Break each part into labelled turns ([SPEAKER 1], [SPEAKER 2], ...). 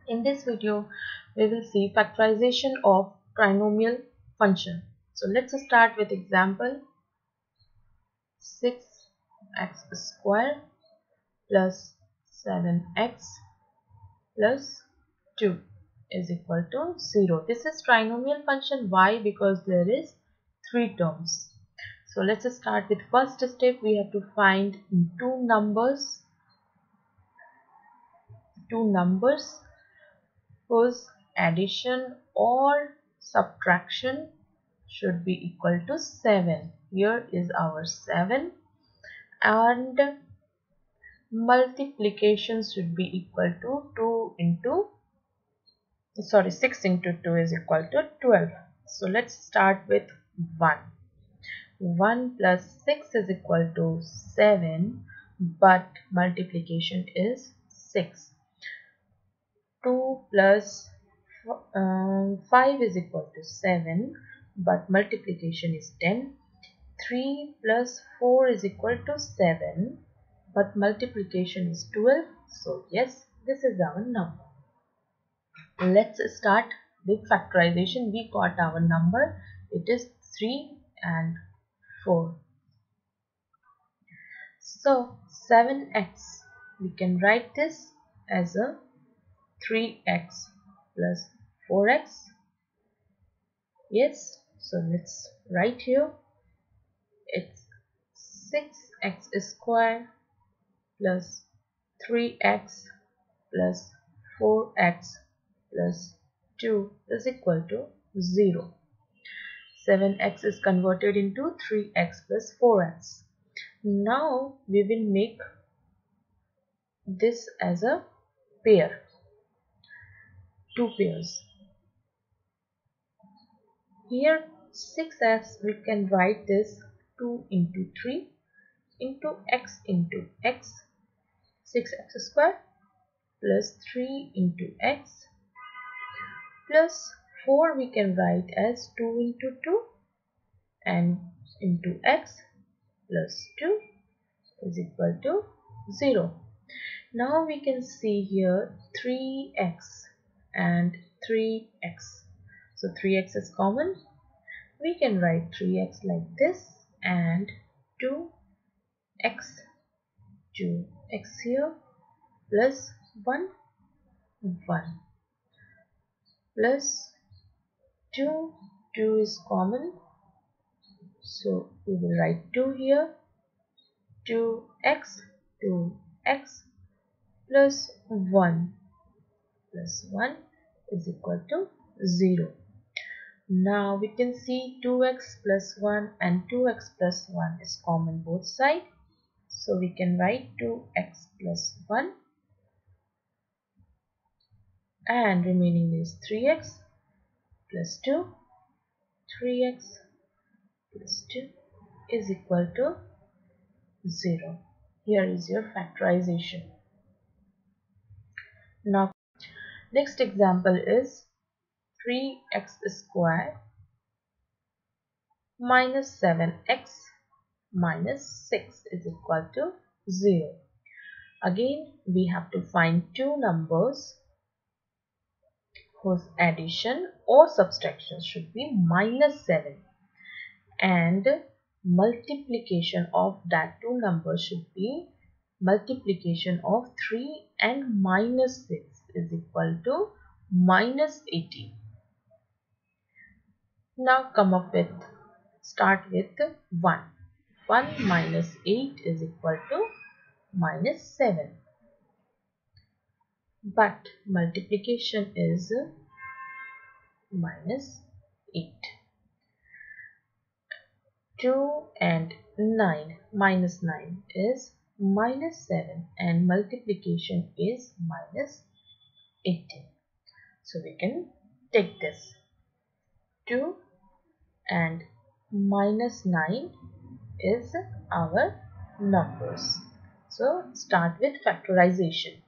[SPEAKER 1] In this video, we will see factorization of trinomial function. So let's start with example 6x square plus 7x plus 2 is equal to 0. This is trinomial function. Why? Because there is 3 terms. So let's start with first step. We have to find two numbers whose addition or subtraction should be equal to 7. Here is our 7, and multiplication should be equal to 6 into 2 is equal to 12. So let's start with 1. 1 plus 6 is equal to 7, but multiplication is 6. 2 plus 5 is equal to 7, but multiplication is 10. 3 plus 4 is equal to 7, but multiplication is 12. So yes, this is our number. Let's start with factorization. We got our number. It is 3 and 4. So 7x, we can write this as a 3x plus 4x. Yes, so let's write here. It's 6x square plus 3x plus 4x plus 2 is equal to 0. 7x is converted into 3x plus 4x. Now we will make this as a pair, two pairs. Here 6x, we can write this 2 into 3 into x, 6x square plus 3 into x plus 4 we can write as 2 into 2 and into x plus 2 is equal to 0. Now we can see here 3x and 3x. So 3x is common. We can write 3x like this and 2x here plus 1 plus 2 is common. So we will write 2 here. 2x plus 1 is equal to 0. Now we can see 2x plus 1 and 2x plus 1 is common both sides. So we can write 2x plus 1 and remaining is 3x plus 2. 3x plus 2 is equal to 0. Here is your factorization. Now next example is 3x square minus 7x minus 6 is equal to 0. Again we have to find two numbers whose addition or subtraction should be minus 7, and multiplication of that two numbers should be multiplication of 3 and minus 6 is equal to minus 18. Now come up with, start with 1. 1 minus 8 is equal to minus 7. But multiplication is minus 8. 2 and 9, minus 9 is minus 7 and multiplication is minus 18. So we can take this 2 and minus 9 is our numbers. So start with factorization.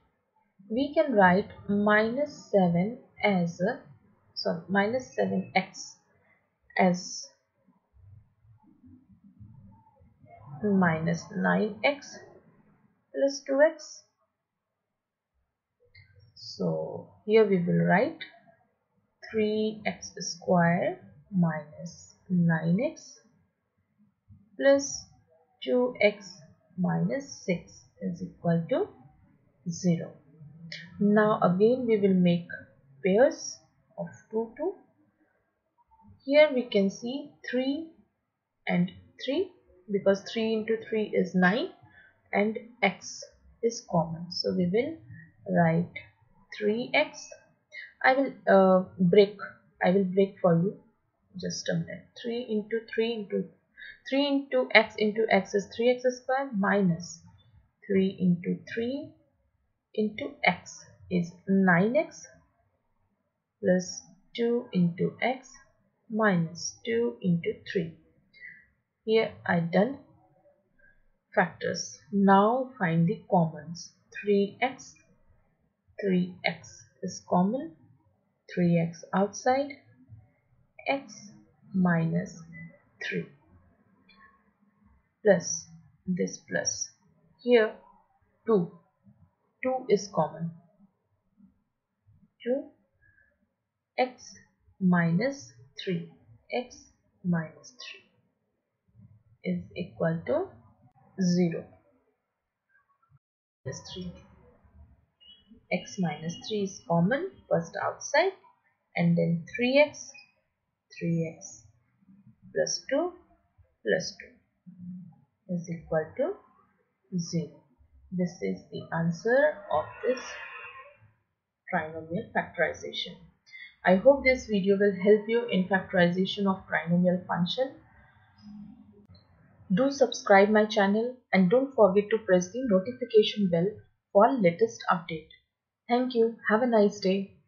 [SPEAKER 1] We can write minus 7 as minus 7x as minus 9x plus 2x. So here we will write 3x square minus 9x plus 2x minus 6 is equal to 0. Now again we will make pairs of 2, 2. Here we can see 3 and 3 because 3 into 3 is 9 and x is common. So we will write 3x. I will break for you. Just a minute. 3 into 3 into x is 3x square minus 3 into 3 into x is 9x plus 2 into x minus 2 into 3. Here I done factors. Now find the commons. 3x is common. 3x outside. X minus 3 plus this plus. Here 2 is common. 2 x minus 3 x minus 3 is equal to 0. Plus 3 x minus 3 is common, first outside, and then 3x plus 2 is equal to 0. This is the answer of this trinomial factorization. I hope this video will help you in factorization of trinomial function. Do subscribe my channel and don't forget to press the notification bell for latest update. Thank you. Have a nice day.